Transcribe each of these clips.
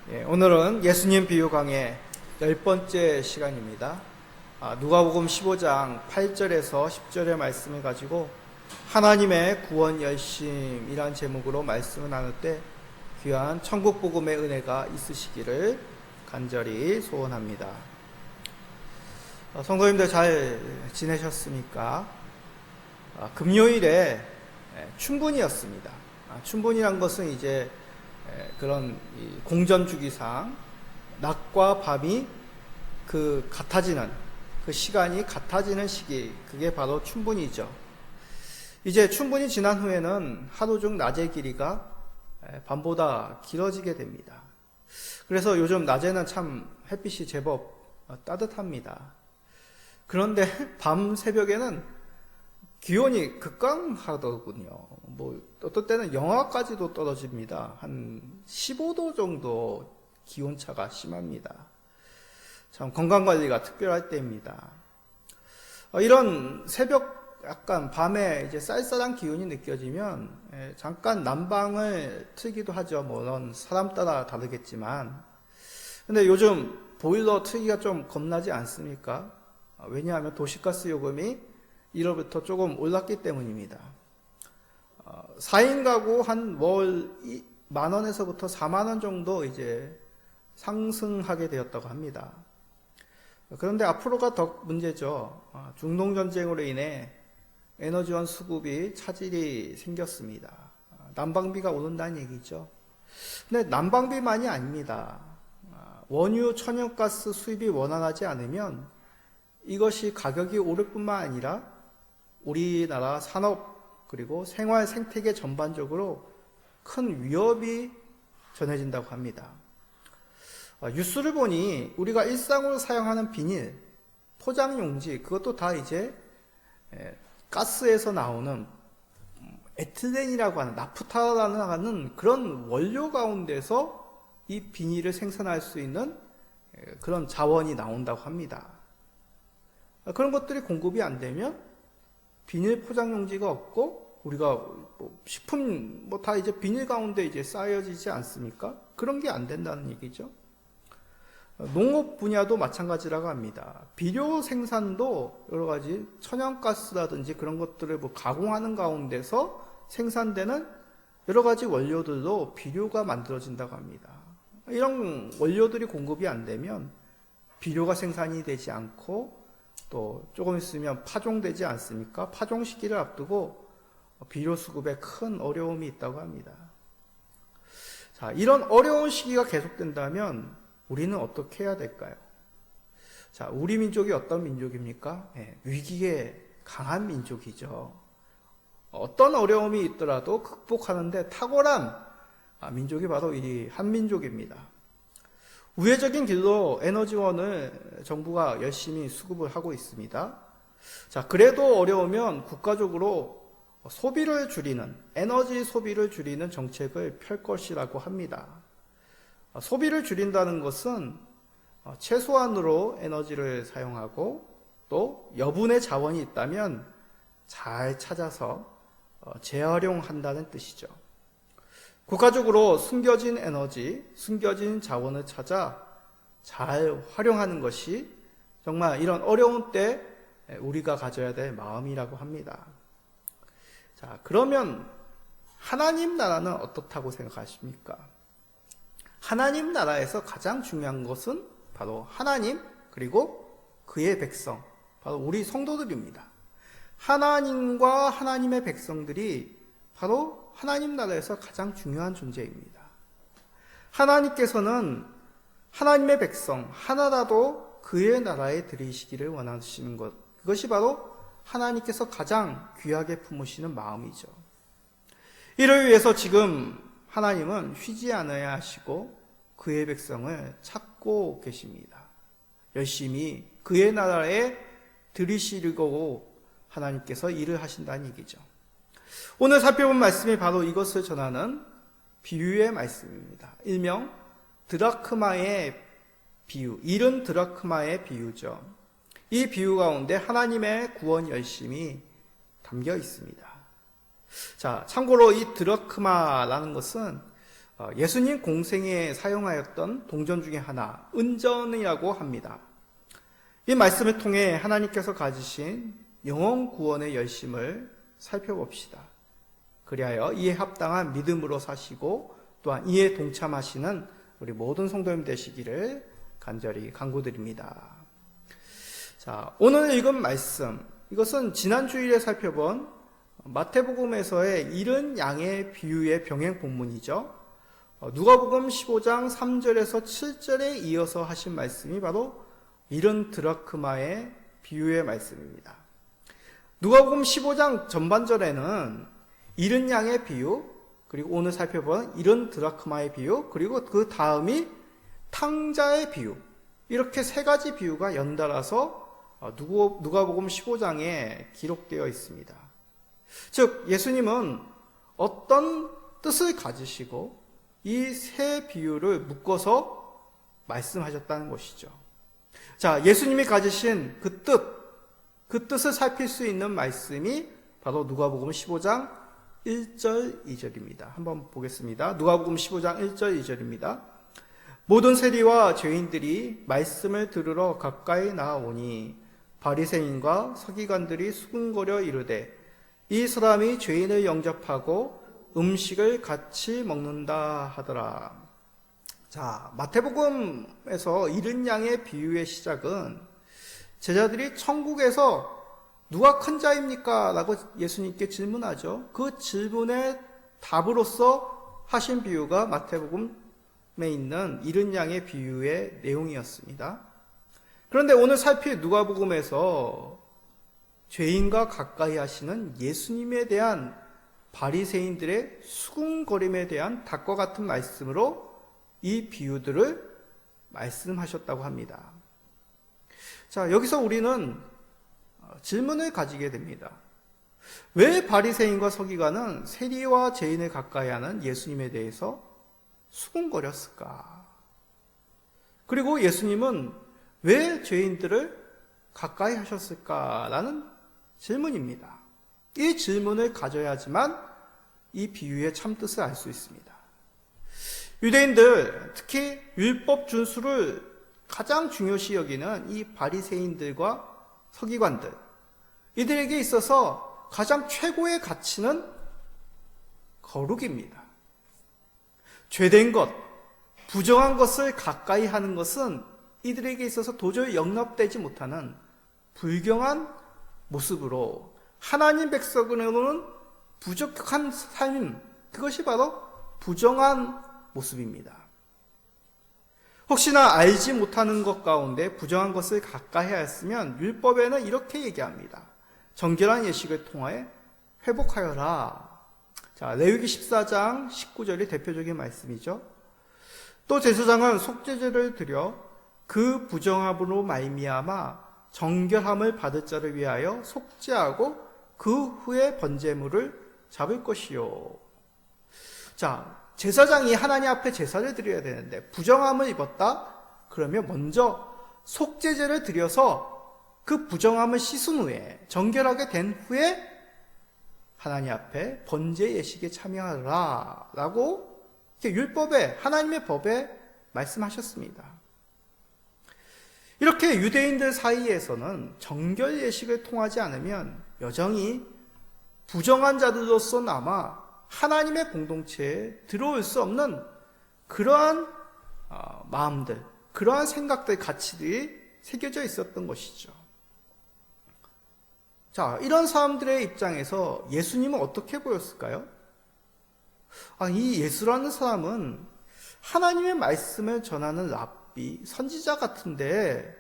오늘은 예수님 비유 강의 10번째 시간입니다. 누가복음 15장 8절에서 10절의 말씀을 가지고 하나님의 구원 열심이란 제목으로 말씀을 나눌 때 귀한 천국 복음의 은혜가 있으시기를 간절히 소원합니다. 성도님들 잘 지내셨습니까? 금요일에 춘분이었습니다. 춘분이란 것은 이제 그런 공전주기상 낮과 밤이 같아지는 그 시간이 같아지는 시기, 그게 바로 춘분이죠. 이제 춘분이 지난 후에는 하루 중 낮의 길이가 밤보다 길어지게 됩니다. 그래서 요즘 낮에는 참 햇빛이 제법 따뜻합니다. 그런데 밤 새벽에는 기온이 급강하더군요. 어떤 때는 영하까지도 떨어집니다. 한 15도 정도 기온차가 심합니다. 참 건강관리가 특별할 때입니다. 이런 새벽 약간 밤에 이제 쌀쌀한 기운이 느껴지면 잠깐 난방을 틀기도 하죠. 물론 사람 따라 다르겠지만. 근데 요즘 보일러 틀기가 좀 겁나지 않습니까? 왜냐하면 도시가스 요금이 1월부터 조금 올랐기 때문입니다. 4인 가구 한 월 10,000원에서부터 40,000원 정도 이제 상승하게 되었다고 합니다. 그런데 앞으로가 더 문제죠. 중동전쟁으로 인해 에너지원 수급이 차질이 생겼습니다. 난방비가 오른다는 얘기죠. 근데 난방비만이 아닙니다. 원유 천연가스 수입이 원활하지 않으면 이것이 가격이 오를 뿐만 아니라 우리나라 산업 그리고 생활 생태계 전반적으로 큰 위협이 전해진다고 합니다. 뉴스를 보니 우리가 일상으로 사용하는 비닐, 포장용지, 그것도 다 이제 가스에서 나오는 에틸렌이라고 하는 나프타라는 하는 그런 원료 가운데서 이 비닐을 생산할 수 있는 그런 자원이 나온다고 합니다. 그런 것들이 공급이 안 되면 비닐 포장용지가 없고 우리가 식품 다 이제 비닐 가운데 이제 쌓여지지 않습니까? 그런 게 안 된다는 얘기죠. 농업 분야도 마찬가지라고 합니다. 비료 생산도 여러 가지 천연가스라든지 그런 것들을 가공하는 가운데서 생산되는 여러 가지 원료들로 비료가 만들어진다고 합니다. 이런 원료들이 공급이 안 되면 비료가 생산이 되지 않고 또 조금 있으면 파종되지 않습니까? 파종 시기를 앞두고 비료 수급에 큰 어려움이 있다고 합니다. 자, 이런 어려운 시기가 계속된다면 우리는 어떻게 해야 될까요? 자, 우리 민족이 어떤 민족입니까? 위기에 강한 민족이죠. 어떤 어려움이 있더라도 극복하는데 탁월한 민족이 바로 이 한민족입니다. 우회적인 길로 에너지원을 정부가 열심히 수급을 하고 있습니다. 자, 그래도 어려우면 국가적으로 소비를 줄이는, 에너지 소비를 줄이는 정책을 펼 것이라고 합니다. 소비를 줄인다는 것은 최소한으로 에너지를 사용하고 또 여분의 자원이 있다면 잘 찾아서 재활용한다는 뜻이죠. 국가적으로 숨겨진 에너지, 숨겨진 자원을 찾아 잘 활용하는 것이 정말 이런 어려운 때 우리가 가져야 될 마음이라고 합니다. 자, 그러면 하나님 나라는 어떻다고 생각하십니까? 하나님 나라에서 가장 중요한 것은 바로 하나님 그리고 그의 백성, 바로 우리 성도들입니다. 하나님과 하나님의 백성들이 바로 하나님 나라에서 가장 중요한 존재입니다. 하나님께서는 하나님의 백성 하나라도 그의 나라에 들이시기를 원하시는 것, 그것이 바로 하나님께서 가장 귀하게 품으시는 마음이죠. 이를 위해서 지금 하나님은 쉬지 않아야 하시고 그의 백성을 찾고 계십니다. 열심히 그의 나라에 들이시려고 하나님께서 일을 하신다는 얘기죠. 오늘 살펴본 말씀이 바로 이것을 전하는 비유의 말씀입니다. 일명 드라크마의 비유, 잃은 드라크마의 비유죠. 이 비유 가운데 하나님의 구원 열심이 담겨 있습니다. 자, 참고로 이 드라크마라는 것은 예수님 공생에 사용하였던 동전 중에 하나, 은전이라고 합니다. 이 말씀을 통해 하나님께서 가지신 영혼 구원의 열심을 살펴봅시다. 그리하여 이에 합당한 믿음으로 사시고 또한 이에 동참하시는 우리 모든 성도님 되시기를 간절히 간구드립니다. 자, 오늘 읽은 말씀, 이것은 지난 주일에 살펴본 마태복음에서의 잃은 양의 비유의 병행 본문이죠. 누가복음 15장 3절에서 7절에 이어서 하신 말씀이 바로 잃은 드라크마의 비유의 말씀입니다. 누가복음 15장 전반절에는 잃은 양의 비유, 그리고 오늘 살펴본 잃은 드라크마의 비유, 그리고 그 다음이 탕자의 비유, 이렇게 세 가지 비유가 연달아서 누가복음 15장에 기록되어 있습니다. 즉 예수님은 어떤 뜻을 가지시고 이 세 비유를 묶어서 말씀하셨다는 것이죠. 자, 예수님이 가지신 그 뜻을 살필 수 있는 말씀이 바로 누가복음 15장 1절 2절입니다. 한번 보겠습니다. 누가복음 15장 1절 2절입니다. 모든 세리와 죄인들이 말씀을 들으러 가까이 나아오니 바리새인과 서기관들이 수군거려 이르되 이 사람이 죄인을 영접하고 음식을 같이 먹는다 하더라. 자, 마태복음에서 잃은 양의 비유의 시작은 제자들이 천국에서 누가 큰 자입니까? 라고 예수님께 질문하죠. 그 질문의 답으로서 하신 비유가 마태복음에 있는 잃은 양의 비유의 내용이었습니다. 그런데 오늘 살필 누가복음에서 죄인과 가까이 하시는 예수님에 대한 바리새인들의 수군거림에 대한 닭과 같은 말씀으로 이 비유들을 말씀하셨다고 합니다. 자, 여기서 우리는 질문을 가지게 됩니다. 왜 바리새인과 서기관은 세리와 죄인을 가까이 하는 예수님에 대해서 수군거렸을까? 그리고 예수님은 왜 죄인들을 가까이 하셨을까라는 질문입니다. 이 질문을 가져야지만 이 비유의 참뜻을 알 수 있습니다. 유대인들, 특히 율법 준수를 가장 중요시 여기는 이 바리새인들과 서기관들, 이들에게 있어서 가장 최고의 가치는 거룩입니다. 죄된 것, 부정한 것을 가까이 하는 것은 이들에게 있어서 도저히 용납되지 못하는 불경한 모습으로 하나님 백성으로는 부족한 삶, 그것이 바로 부정한 모습입니다. 혹시나 알지 못하는 것 가운데 부정한 것을 가까이 하였으면 율법에는 이렇게 얘기합니다. 정결한 예식을 통하여 회복하여라. 자, 레위기 14장 19절이 대표적인 말씀이죠. 또 제사장은 속죄제를 드려 그 부정함으로 말미암아 정결함을 받을 자를 위하여 속죄하고 그 후에 번제물을 잡을 것이요. 자, 제사장이 하나님 앞에 제사를 드려야 되는데 부정함을 입었다? 그러면 먼저 속죄제를 드려서 그 부정함을 씻은 후에 정결하게 된 후에 하나님 앞에 번제 예식에 참여하라 라고 율법에, 하나님의 법에 말씀하셨습니다. 이렇게 유대인들 사이에서는 정결 예식을 통하지 않으면 여전히 부정한 자들로서 남아 하나님의 공동체에 들어올 수 없는 그러한 마음들, 그러한 생각들, 가치들이 새겨져 있었던 것이죠. 자, 이런 사람들의 입장에서 예수님은 어떻게 보였을까요? 이 예수라는 사람은 하나님의 말씀을 전하는 랍비, 선지자 같은데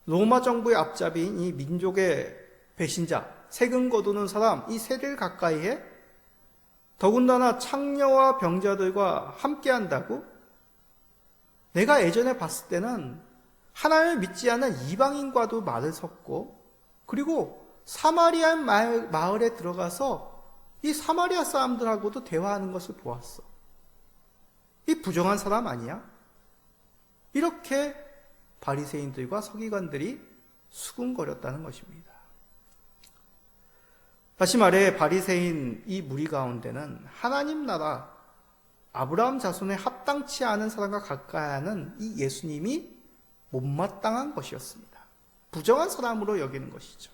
로마 정부의 앞잡이인 이 민족의 배신자, 세금 거두는 사람, 이 세를 가까이 해 더군다나 창녀와 병자들과 함께 한다고? 내가 예전에 봤을 때는 하나님을 믿지 않는 이방인과도 말을 섰고, 그리고 사마리아 마을에 들어가서 이 사마리아 사람들하고도 대화하는 것을 보았어. 이 부정한 사람 아니야? 이렇게 바리새인들과 서기관들이 수군거렸다는 것입니다. 다시 말해 바리새인 이 무리 가운데는 하나님 나라, 아브라함 자손에 합당치 않은 사람과 가까이 하는 이 예수님이 못마땅한 것이었습니다. 부정한 사람으로 여기는 것이죠.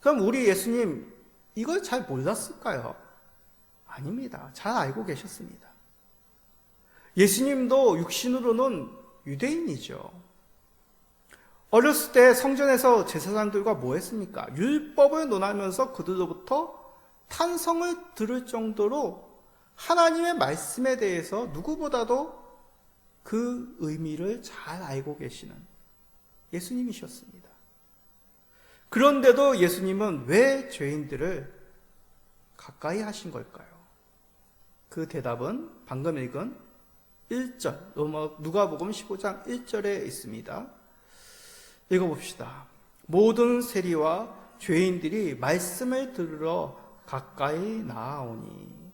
그럼 우리 예수님 이걸 잘 몰랐을까요? 아닙니다. 잘 알고 계셨습니다. 예수님도 육신으로는 유대인이죠. 어렸을 때 성전에서 제사장들과 뭐 했습니까? 율법을 논하면서 그들로부터 탄성을 들을 정도로 하나님의 말씀에 대해서 누구보다도 그 의미를 잘 알고 계시는 예수님이셨습니다. 그런데도 예수님은 왜 죄인들을 가까이 하신 걸까요? 그 대답은 방금 읽은 1절, 누가복음 15장 1절에 있습니다. 읽어봅시다. 모든 세리와 죄인들이 말씀을 들으러 가까이 나아오니.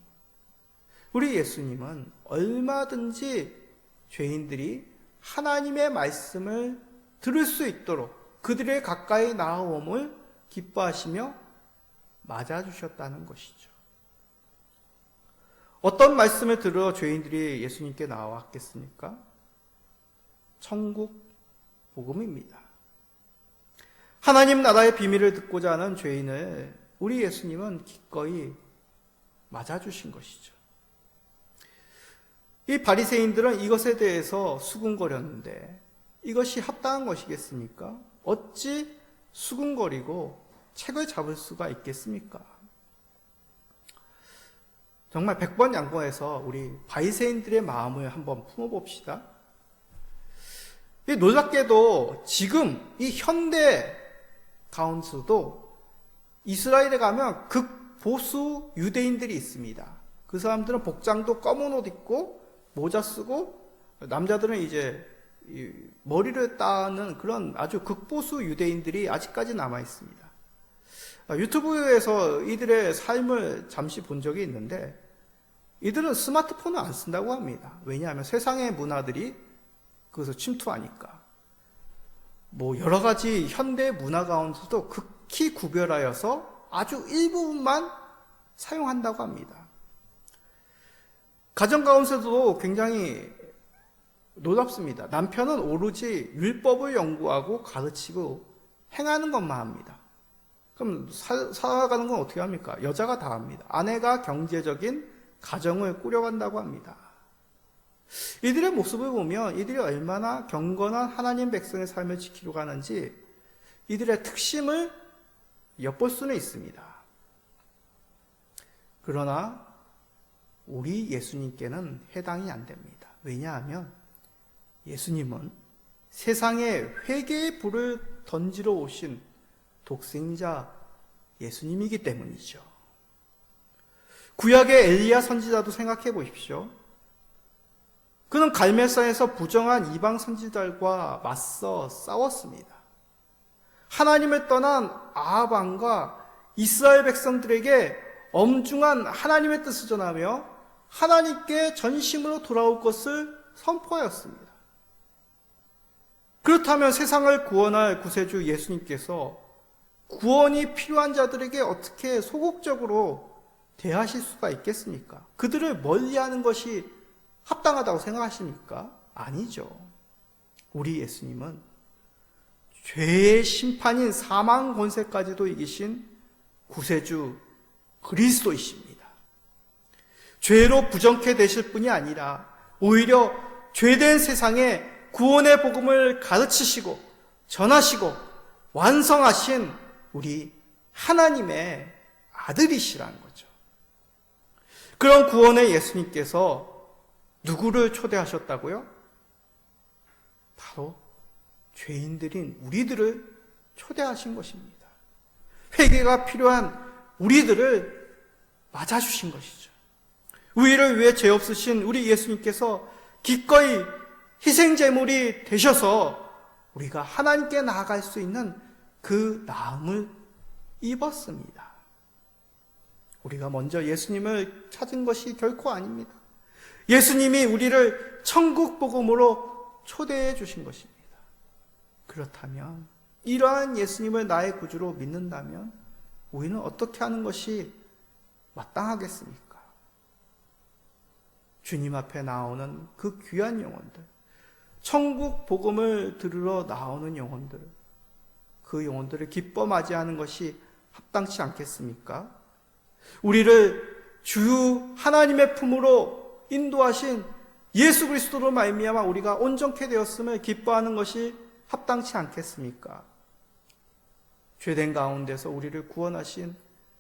우리 예수님은 얼마든지 죄인들이 하나님의 말씀을 들을 수 있도록 그들의 가까이 나아옴을 기뻐하시며 맞아주셨다는 것이죠. 어떤 말씀을 들어 죄인들이 예수님께 나왔겠습니까? 천국 복음입니다. 하나님 나라의 비밀을 듣고자 하는 죄인을 우리 예수님은 기꺼이 맞아주신 것이죠. 이 바리새인들은 이것에 대해서 수군거렸는데 이것이 합당한 것이겠습니까? 어찌 수군거리고 책을 잡을 수가 있겠습니까? 정말 100번 양보해서 우리 바리새인들의 마음을 한번 품어봅시다. 놀랍게도 지금 이 현대 가운데서도 이스라엘에 가면 극보수 유대인들이 있습니다. 그 사람들은 복장도 검은 옷 입고 모자 쓰고 남자들은 이제 머리를 따는 그런 아주 극보수 유대인들이 아직까지 남아 있습니다. 유튜브에서 이들의 삶을 잠시 본 적이 있는데 이들은 스마트폰을 안 쓴다고 합니다. 왜냐하면 세상의 문화들이 그것을 침투하니까. 여러 가지 현대 문화 가운데서도 극히 구별하여서 아주 일부분만 사용한다고 합니다. 가정 가운데서도 굉장히 놀랍습니다. 남편은 오로지 율법을 연구하고 가르치고 행하는 것만 합니다. 그럼 살아가는 건 어떻게 합니까? 여자가 다 합니다. 아내가 경제적인 가정을 꾸려간다고 합니다. 이들의 모습을 보면 이들이 얼마나 경건한 하나님 백성의 삶을 지키려고 하는지 이들의 특심을 엿볼 수는 있습니다. 그러나 우리 예수님께는 해당이 안 됩니다. 왜냐하면 예수님은 세상에 회개의 불을 던지러 오신 독생자 예수님이기 때문이죠. 구약의 엘리야 선지자도 생각해 보십시오. 그는 갈멜산에서 부정한 이방 선지자들과 맞서 싸웠습니다. 하나님을 떠난 아합 왕과 이스라엘 백성들에게 엄중한 하나님의 뜻을 전하며 하나님께 전심으로 돌아올 것을 선포하였습니다. 그렇다면 세상을 구원할 구세주 예수님께서 구원이 필요한 자들에게 어떻게 소극적으로 대하실 수가 있겠습니까? 그들을 멀리하는 것이 합당하다고 생각하십니까? 아니죠. 우리 예수님은 죄의 심판인 사망 권세까지도 이기신 구세주 그리스도이십니다. 죄로 부정케 되실 뿐이 아니라 오히려 죄된 세상에 구원의 복음을 가르치시고 전하시고 완성하신 우리 하나님의 아들이시라는 거죠. 그런 구원의 예수님께서 누구를 초대하셨다고요? 바로 죄인들인 우리들을 초대하신 것입니다. 회개가 필요한 우리들을 맞아주신 것이죠. 우리를 위해 죄 없으신 우리 예수님께서 기꺼이 희생제물이 되셔서 우리가 하나님께 나아갈 수 있는 그 나음을 입었습니다. 우리가 먼저 예수님을 찾은 것이 결코 아닙니다. 예수님이 우리를 천국 복음으로 초대해 주신 것입니다. 그렇다면 이러한 예수님을 나의 구주로 믿는다면 우리는 어떻게 하는 것이 마땅하겠습니까? 주님 앞에 나오는 그 귀한 영혼들, 천국 복음을 들으러 나오는 영혼들, 그 영혼들을 기뻐 맞이하는 것이 합당치 않겠습니까? 우리를 주 하나님의 품으로 인도하신 예수 그리스도로 말미암아 우리가 온전케 되었음을 기뻐하는 것이 합당치 않겠습니까? 죄된 가운데서 우리를 구원하신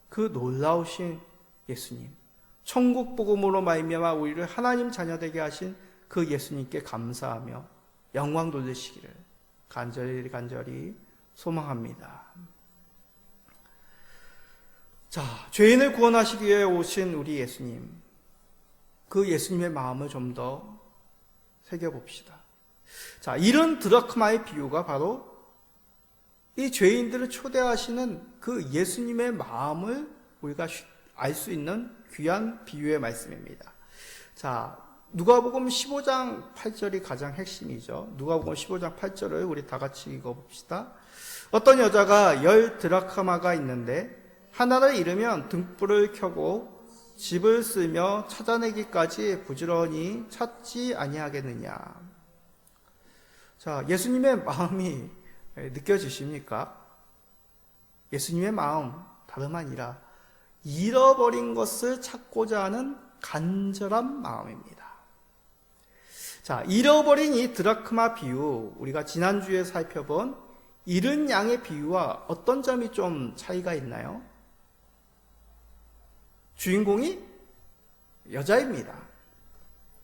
그 놀라우신 예수님, 천국 복음으로 말미암아 우리를 하나님 자녀 되게 하신 그 예수님께 감사하며 영광 돌리시기를 간절히 소망합니다. 자, 죄인을 구원하시기 위해 오신 우리 예수님, 그 예수님의 마음을 좀 더 새겨봅시다. 자, 이런 드라크마의 비유가 바로 이 죄인들을 초대하시는 그 예수님의 마음을 우리가 알 수 있는 귀한 비유의 말씀입니다. 자, 누가복음 15장 8절이 가장 핵심이죠. 누가복음 15장 8절을 우리 다 같이 읽어봅시다. 어떤 여자가 10 드라크마가 있는데 하나를 잃으면 등불을 켜고 집을 쓸며 찾아내기까지 부지런히 찾지 아니하겠느냐. 자, 예수님의 마음이 느껴지십니까? 예수님의 마음 다름 아니라 잃어버린 것을 찾고자 하는 간절한 마음입니다. 자, 잃어버린 이 드라크마 비유, 우리가 지난주에 살펴본 잃은 양의 비유와 어떤 점이 좀 차이가 있나요? 주인공이 여자입니다.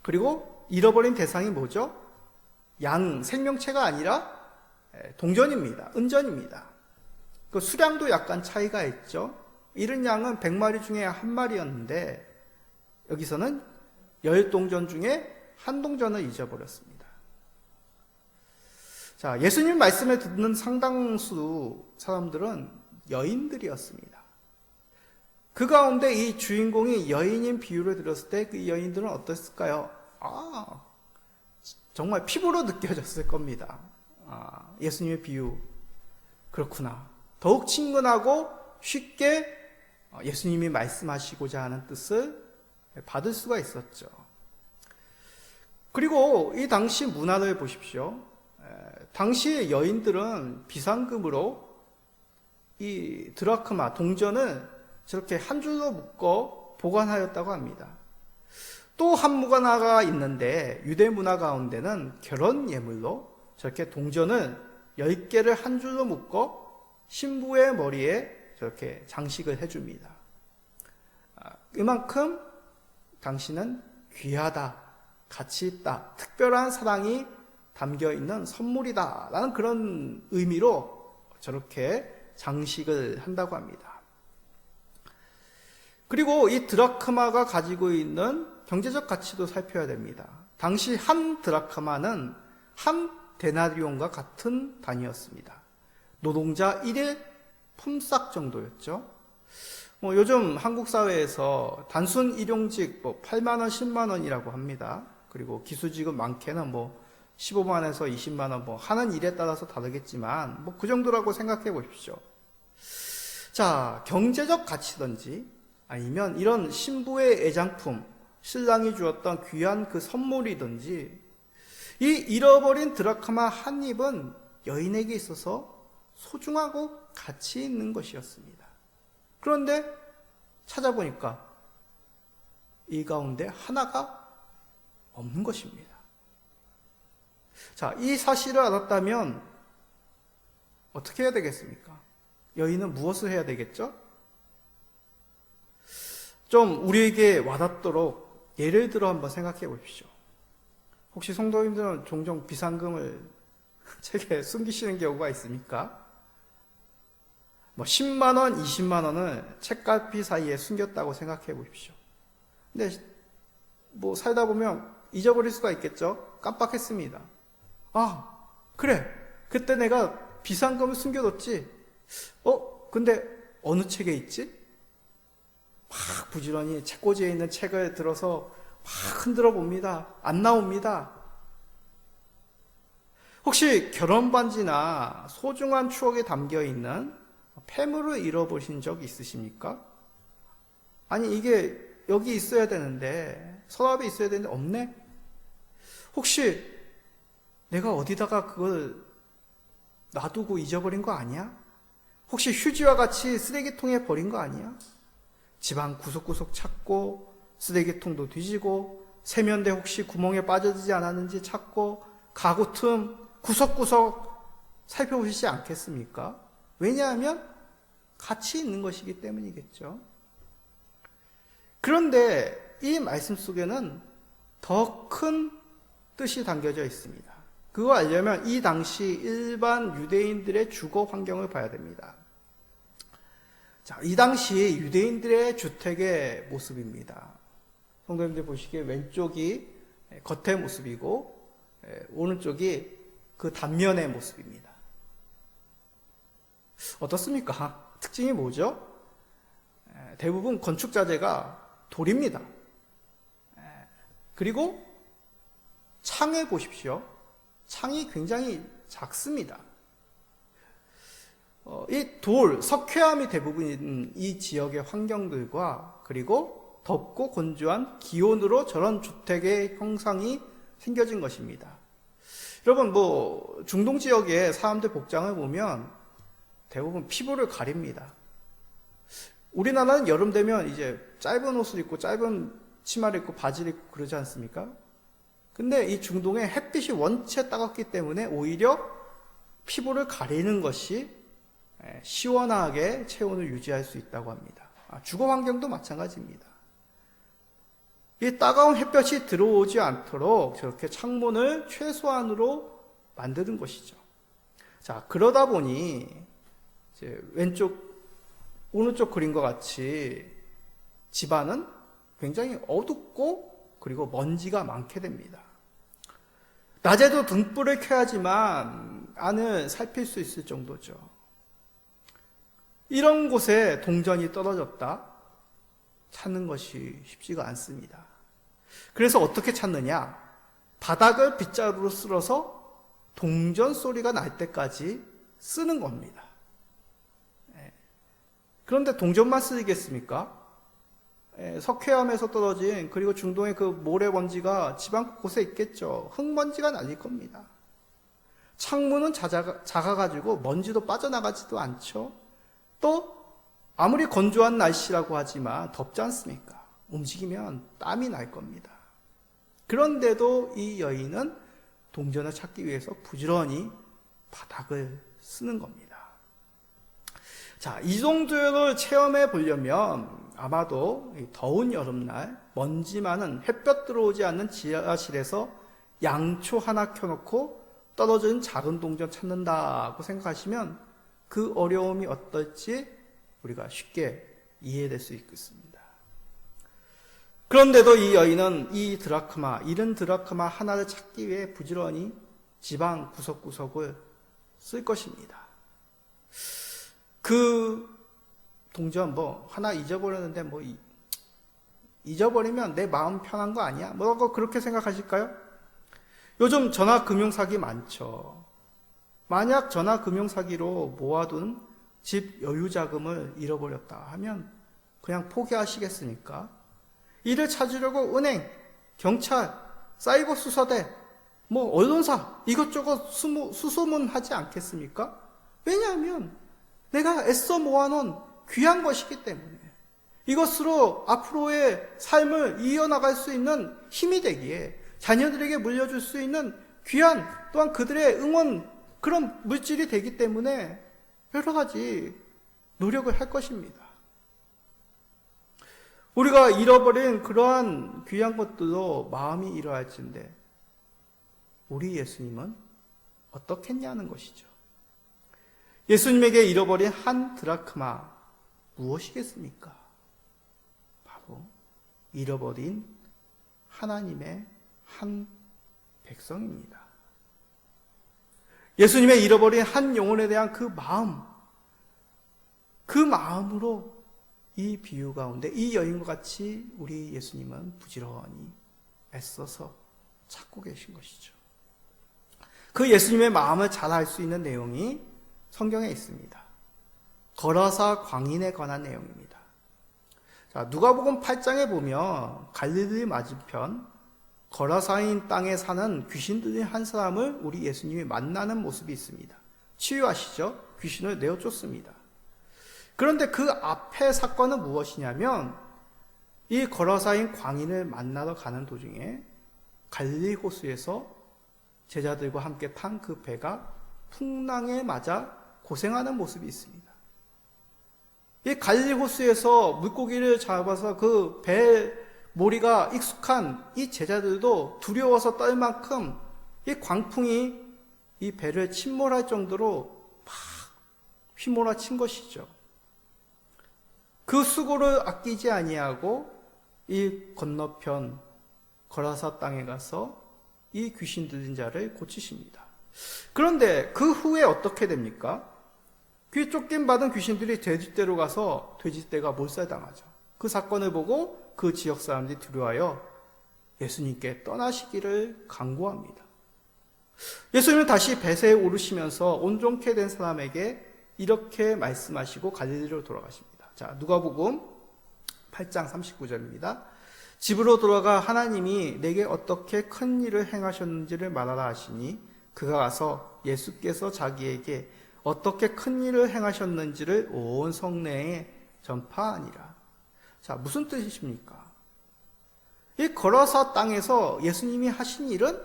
그리고 잃어버린 대상이 뭐죠? 양, 생명체가 아니라 동전입니다. 은전입니다. 그 수량도 약간 차이가 있죠. 잃은 양은 100마리 중에 한 마리였는데 여기서는 10동전 중에 한 동전을 잊어버렸습니다. 자, 예수님 말씀을 듣는 상당수 사람들은 여인들이었습니다. 그 가운데 이 주인공이 여인인 비유를 들었을 때 그 여인들은 어땠을까요? 정말 피부로 느껴졌을 겁니다. 예수님의 비유, 그렇구나. 더욱 친근하고 쉽게 예수님이 말씀하시고자 하는 뜻을 받을 수가 있었죠. 그리고 이 당시 문화를 보십시오. 당시의 여인들은 비상금으로 이 드라크마, 동전을 저렇게 한 줄로 묶어 보관하였다고 합니다. 또 한 문화가 있는데 유대 문화 가운데는 결혼 예물로 저렇게 동전을 10개를 한 줄로 묶어 신부의 머리에 저렇게 장식을 해줍니다. 이만큼 당신은 귀하다, 가치 있다, 특별한 사랑이 담겨있는 선물이다 라는 그런 의미로 저렇게 장식을 한다고 합니다. 그리고 이 드라크마가 가지고 있는 경제적 가치도 살펴야 됩니다. 당시 한 드라크마는 한 데나리온과 같은 단위였습니다. 노동자 1일 품삯 정도였죠. 요즘 한국 사회에서 단순 일용직 8만 원, 10만 원이라고 합니다. 그리고 기수직은 많게는 15만 원에서 20만 원 하는 일에 따라서 다르겠지만 그 정도라고 생각해 보십시오. 자, 경제적 가치든지 아니면 이런 신부의 애장품, 신랑이 주었던 귀한 그 선물이든지 이 잃어버린 드라크마 한 입은 여인에게 있어서 소중하고 가치 있는 것이었습니다. 그런데 찾아보니까 이 가운데 하나가 없는 것입니다. 자, 이 사실을 알았다면 어떻게 해야 되겠습니까? 여인은 무엇을 해야 되겠죠? 좀 우리에게 와닿도록 예를 들어 한번 생각해 보십시오. 혹시 성도님들은 종종 비상금을 책에 숨기시는 경우가 있습니까? 10만 원, 20만 원을 책갈피 사이에 숨겼다고 생각해 보십시오. 근데 살다 보면 잊어버릴 수가 있겠죠? 깜빡했습니다. 그래. 그때 내가 비상금을 숨겨뒀지. 근데 어느 책에 있지? 막 부지런히 책꽂이에 있는 책을 들어서 막 흔들어 봅니다. 안 나옵니다. 혹시 결혼 반지나 소중한 추억에 담겨 있는 폐물을 잃어보신 적 있으십니까? 아니, 이게 여기 있어야 되는데 서랍에 있어야 되는데 없네? 혹시 내가 어디다가 그걸 놔두고 잊어버린 거 아니야? 혹시 휴지와 같이 쓰레기통에 버린 거 아니야? 집안 구석구석 찾고 쓰레기통도 뒤지고 세면대 혹시 구멍에 빠져들지 않았는지 찾고 가구 틈 구석구석 살펴보시지 않겠습니까? 왜냐하면 같이 있는 것이기 때문이겠죠. 그런데 이 말씀 속에는 더 큰 뜻이 담겨져 있습니다. 그거 알려면 이 당시 일반 유대인들의 주거 환경을 봐야 됩니다. 자, 이 당시 유대인들의 주택의 모습입니다. 성도님들 보시기에 왼쪽이 겉의 모습이고 오른쪽이 그 단면의 모습입니다. 어떻습니까? 특징이 뭐죠? 대부분 건축 자재가 돌입니다. 그리고 창에 보십시오. 창이 굉장히 작습니다. 이 돌, 석회암이 대부분인 이 지역의 환경들과 그리고 덥고 건조한 기온으로 저런 주택의 형상이 생겨진 것입니다. 여러분, 중동 지역의 사람들 복장을 보면 대부분 피부를 가립니다. 우리나라는 여름 되면 이제 짧은 옷을 입고 짧은 치마를 입고 바지를 입고 그러지 않습니까? 근데 이 중동에 햇빛이 원체 따갑기 때문에 오히려 피부를 가리는 것이 시원하게 체온을 유지할 수 있다고 합니다. 주거 환경도 마찬가지입니다. 이 따가운 햇볕이 들어오지 않도록 저렇게 창문을 최소한으로 만드는 것이죠. 자, 그러다 보니 이제 오른쪽 그림과 같이 집안은 굉장히 어둡고 그리고 먼지가 많게 됩니다. 낮에도 등불을 켜야지만 안을 살필 수 있을 정도죠. 이런 곳에 동전이 떨어졌다? 찾는 것이 쉽지가 않습니다. 그래서 어떻게 찾느냐? 바닥을 빗자루로 쓸어서 동전 소리가 날 때까지 쓰는 겁니다. 그런데 동전만 쓰겠습니까? 석회암에서 떨어진 그리고 중동의 그 모래먼지가 집안 곳곳에 있겠죠. 흙먼지가 날릴 겁니다. 창문은 작아가지고 먼지도 빠져나가지도 않죠. 또 아무리 건조한 날씨라고 하지만 덥지 않습니까? 움직이면 땀이 날 겁니다. 그런데도 이 여인은 동전을 찾기 위해서 부지런히 바닥을 쓰는 겁니다. 자, 이 정도를 체험해 보려면 아마도 더운 여름날 먼지 많은 햇볕 들어오지 않는 지하실에서 양초 하나 켜놓고 떨어진 작은 동전 찾는다고 생각하시면 그 어려움이 어떨지 우리가 쉽게 이해될 수 있겠습니다. 그런데도 이 여인은 잃은 드라크마 하나를 찾기 위해 부지런히 지방 구석구석을 쓸 것입니다. 그 동전 하나 잊어버렸는데 잊어버리면 내 마음 편한 거 아니야? 뭐라고 그렇게 생각하실까요? 요즘 전화금융사기 많죠. 만약 전화금융사기로 모아둔 집 여유자금을 잃어버렸다 하면 그냥 포기하시겠습니까? 이를 찾으려고 은행, 경찰, 사이버 수사대, 언론사 이것저것 수소문하지 않겠습니까? 왜냐하면 내가 애써 모아놓은 귀한 것이기 때문에 이것으로 앞으로의 삶을 이어나갈 수 있는 힘이 되기에 자녀들에게 물려줄 수 있는 귀한 또한 그들의 응원 그런 물질이 되기 때문에 여러 가지 노력을 할 것입니다. 우리가 잃어버린 그러한 귀한 것들도 마음이 잃어할진데 우리 예수님은 어떻겠냐는 것이죠. 예수님에게 잃어버린 한 드라크마 무엇이겠습니까? 바로 잃어버린 하나님의 한 백성입니다. 예수님의 잃어버린 한 영혼에 대한 그 마음으로 이 비유 가운데 이 여인과 같이 우리 예수님은 부지런히 애써서 찾고 계신 것이죠. 그 예수님의 마음을 잘 알 수 있는 내용이 성경에 있습니다. 거라사 광인에 관한 내용입니다. 자, 누가복음 8장에 보면 갈릴리 맞은편 거라사인 땅에 사는 귀신 들린 한 사람을 우리 예수님이 만나는 모습이 있습니다. 치유하시죠? 귀신을 내어 쫓습니다. 그런데 그 앞에 사건은 무엇이냐면 이 거라사인 광인을 만나러 가는 도중에 갈릴리 호수에서 제자들과 함께 탄 그 배가 풍랑에 맞아 고생하는 모습이 있습니다. 이 갈릴리 호수에서 물고기를 잡아서 그 배 모리가 익숙한 이 제자들도 두려워서 떨 만큼 이 광풍이 이 배를 침몰할 정도로 막 휘몰아친 것이죠. 그 수고를 아끼지 아니하고 이 건너편 거라사 땅에 가서 이 귀신 들린 자를 고치십니다. 그런데 그 후에 어떻게 됩니까? 귀 쫓김 받은 귀신들이 돼지떼로 가서 돼지떼가 몰살당하죠. 그 사건을 보고 그 지역 사람들이 두려워하여 예수님께 떠나시기를 강구합니다. 예수님은 다시 배세에 오르시면서 온종케 된 사람에게 이렇게 말씀하시고 갈릴리로 돌아가십니다. 자, 누가복음 8장 39절입니다. 집으로 돌아가 하나님이 내게 어떻게 큰 일을 행하셨는지를 말하라 하시니 그가 가서 예수께서 자기에게 어떻게 큰 일을 행하셨는지를 온 성내에 전파하니라. 자, 무슨 뜻이십니까? 이 거라사 땅에서 예수님이 하신 일은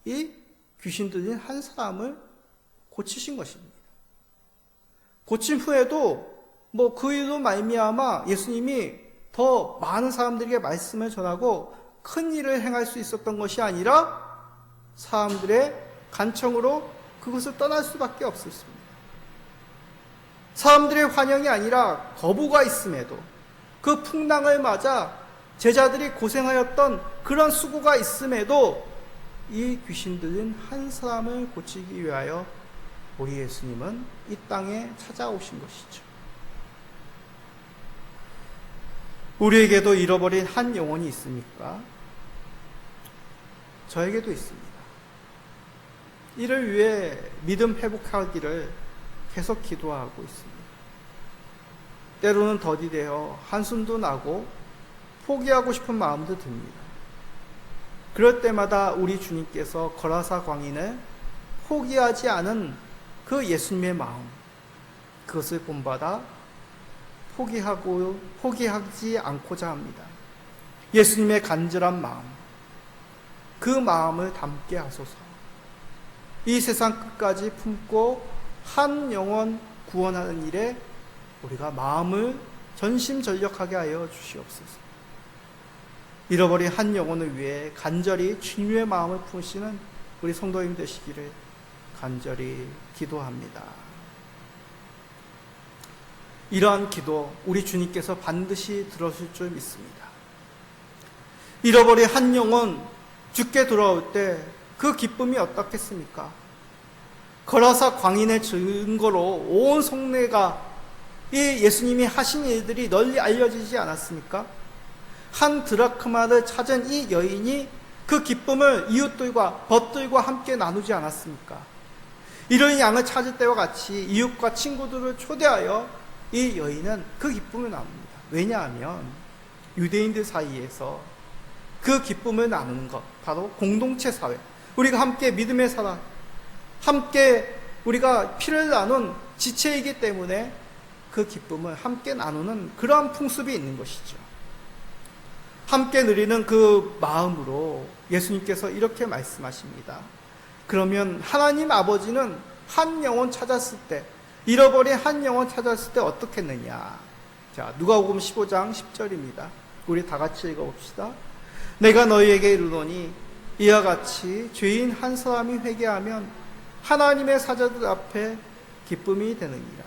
이 귀신 들린 한 사람을 고치신 것입니다. 고친 후에도 그 일로 말미암아 예수님이 더 많은 사람들에게 말씀을 전하고 큰 일을 행할 수 있었던 것이 아니라 사람들의 간청으로 그것을 떠날 수밖에 없었습니다. 사람들의 환영이 아니라 거부가 있음에도 그 풍랑을 맞아 제자들이 고생하였던 그런 수고가 있음에도 이 귀신 들린 한 사람을 고치기 위하여 우리 예수님은 이 땅에 찾아오신 것이죠. 우리에게도 잃어버린 한 영혼이 있습니까? 저에게도 있습니다. 이를 위해 믿음 회복하기를 계속 기도하고 있습니다. 때로는 더디되어 한숨도 나고 포기하고 싶은 마음도 듭니다. 그럴 때마다 우리 주님께서 거라사 광인을 포기하지 않은 그 예수님의 마음, 그것을 본받아 포기하지 않고자 합니다. 예수님의 간절한 마음, 그 마음을 담게 하소서. 이 세상 끝까지 품고 한 영혼 구원하는 일에 우리가 마음을 전심전력하게 하여 주시옵소서. 잃어버린 한 영혼을 위해 간절히 주님의 마음을 품으시는 우리 성도님 되시기를 간절히 기도합니다. 이러한 기도 우리 주님께서 반드시 들어줄 줄 믿습니다. 잃어버린 한 영혼 주께 돌아올 때 그 기쁨이 어떻겠습니까? 거라사 광인의 증거로 온 성내가 이 예수님이 하신 일들이 널리 알려지지 않았습니까? 한 드라크마를 찾은 이 여인이 그 기쁨을 이웃들과 벗들과 함께 나누지 않았습니까? 이런 양을 찾을 때와 같이 이웃과 친구들을 초대하여 이 여인은 그 기쁨을 나눕니다. 왜냐하면 유대인들 사이에서 그 기쁨을 나누는 것, 바로 공동체 사회, 우리가 함께 믿음의 사랑, 함께 우리가 피를 나눈 지체이기 때문에 그 기쁨을 함께 나누는 그러한 풍습이 있는 것이죠. 함께 누리는 그 마음으로 예수님께서 이렇게 말씀하십니다. 그러면 하나님 아버지는 한 영혼 찾았을 때, 잃어버린 한 영혼 찾았을 때 어떻겠느냐? 자, 누가복음 15장 10절입니다. 우리 다 같이 읽어봅시다. 내가 너희에게 이르노니 이와 같이 죄인 한 사람이 회개하면 하나님의 사자들 앞에 기쁨이 되느니라.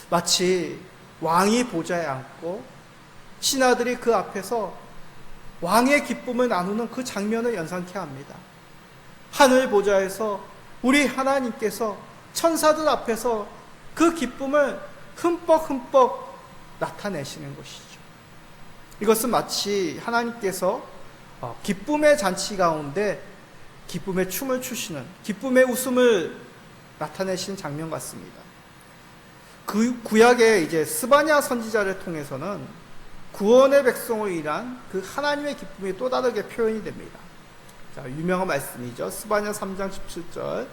마치 왕이 보좌에 앉고 신하들이 그 앞에서 왕의 기쁨을 나누는 그 장면을 연상케 합니다. 하늘 보좌에서 우리 하나님께서 천사들 앞에서 그 기쁨을 흠뻑 나타내시는 것이죠. 이것은 마치 하나님께서 기쁨의 잔치 가운데 기쁨의 춤을 추시는, 기쁨의 웃음을 나타내신 장면 같습니다. 그 구약의 이제 스바냐 선지자를 통해서는 구원의 백성을 위한 그 하나님의 기쁨이 또 다르게 표현이 됩니다. 자, 유명한 말씀이죠. 스바냐 3장 17절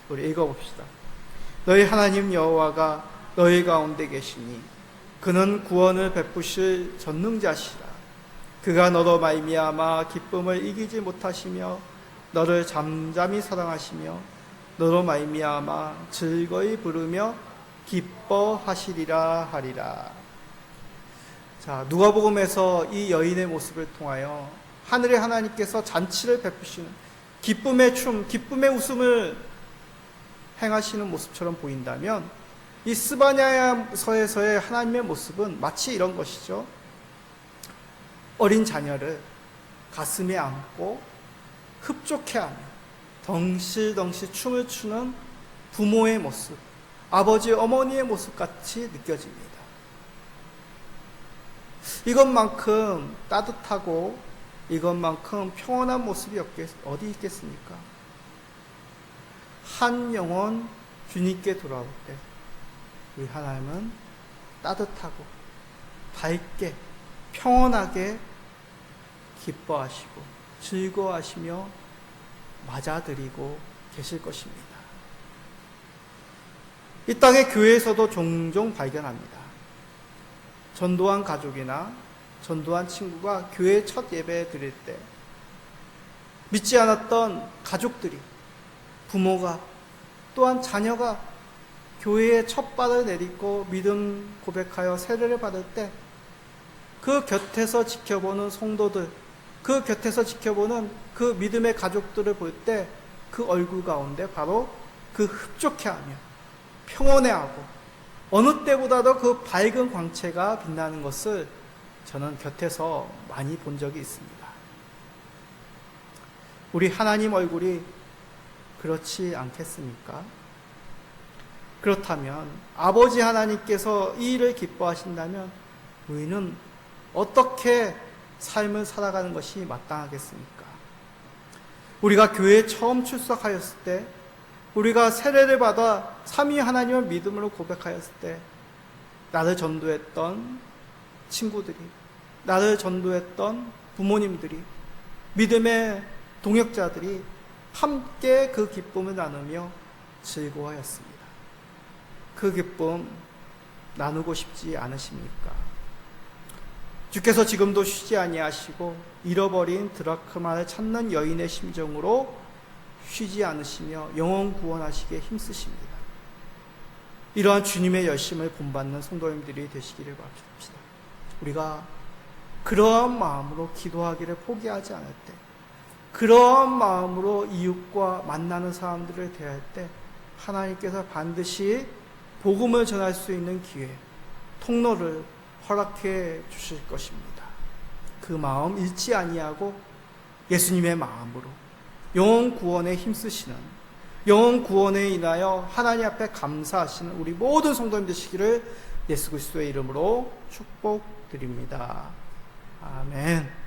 우리 읽어봅시다. 너희 하나님 여호와가 너희 가운데 계시니 그는 구원을 베푸실 전능자시라. 그가 너로 말미암아 기쁨을 이기지 못하시며 너를 잠잠히 사랑하시며 너로 말미암아 즐거이 부르며 기뻐하시리라 하리라. 자, 누가복음에서 이 여인의 모습을 통하여 하늘의 하나님께서 잔치를 베푸시는 기쁨의 춤, 기쁨의 웃음을 행하시는 모습처럼 보인다면 이 스바냐서에서의 하나님의 모습은 마치 이런 것이죠. 어린 자녀를 가슴에 안고 흡족해하며 덩실덩실 춤을 추는 부모의 모습, 아버지 어머니의 모습같이 느껴집니다. 이것만큼 따뜻하고 이것만큼 평온한 모습이 어디 있겠습니까? 한 영혼 주님께 돌아올 때 우리 하나님은 따뜻하고 밝게 평온하게 기뻐하시고 즐거워하시며 맞아들이고 계실 것입니다. 이 땅의 교회에서도 종종 발견합니다. 전도한 가족이나 전도한 친구가 교회 첫 예배 드릴 때 믿지 않았던 가족들이, 부모가, 또한 자녀가 교회에 첫 발을 내딛고 믿음 고백하여 세례를 받을 때 그 곁에서 지켜보는 성도들, 그 곁에서 지켜보는 그 믿음의 가족들을 볼 때 그 얼굴 가운데 바로 그 흡족해하며 평온해하고 어느 때보다도 그 밝은 광채가 빛나는 것을 저는 곁에서 많이 본 적이 있습니다. 우리 하나님 얼굴이 그렇지 않겠습니까? 그렇다면 아버지 하나님께서 이 일을 기뻐하신다면 우리는 어떻게 삶을 살아가는 것이 마땅하겠습니까? 우리가 교회에 처음 출석하였을 때, 우리가 세례를 받아 삼위 하나님을 믿음으로 고백하였을 때 나를 전도했던 친구들이, 나를 전도했던 부모님들이, 믿음의 동역자들이 함께 그 기쁨을 나누며 즐거워하였습니다. 그 기쁨 나누고 싶지 않으십니까? 주께서 지금도 쉬지 아니하시고 잃어버린 드라크마를 찾는 여인의 심정으로 쉬지 않으시며 영혼 구원하시기에 힘쓰십니다. 이러한 주님의 열심을 본받는 성도님들이 되시기를 바랍니다. 우리가 그러한 마음으로 기도하기를 포기하지 않을 때, 그러한 마음으로 이웃과 만나는 사람들을 대할 때 하나님께서 반드시 복음을 전할 수 있는 기회, 통로를 허락해 주실 것입니다. 그 마음 잃지 아니하고 예수님의 마음으로 영혼 구원에 힘쓰시는, 영혼 구원에 인하여 하나님 앞에 감사하시는 우리 모든 성도님 되시기를 예수 그리스도의 이름으로 축복드립니다. 아멘.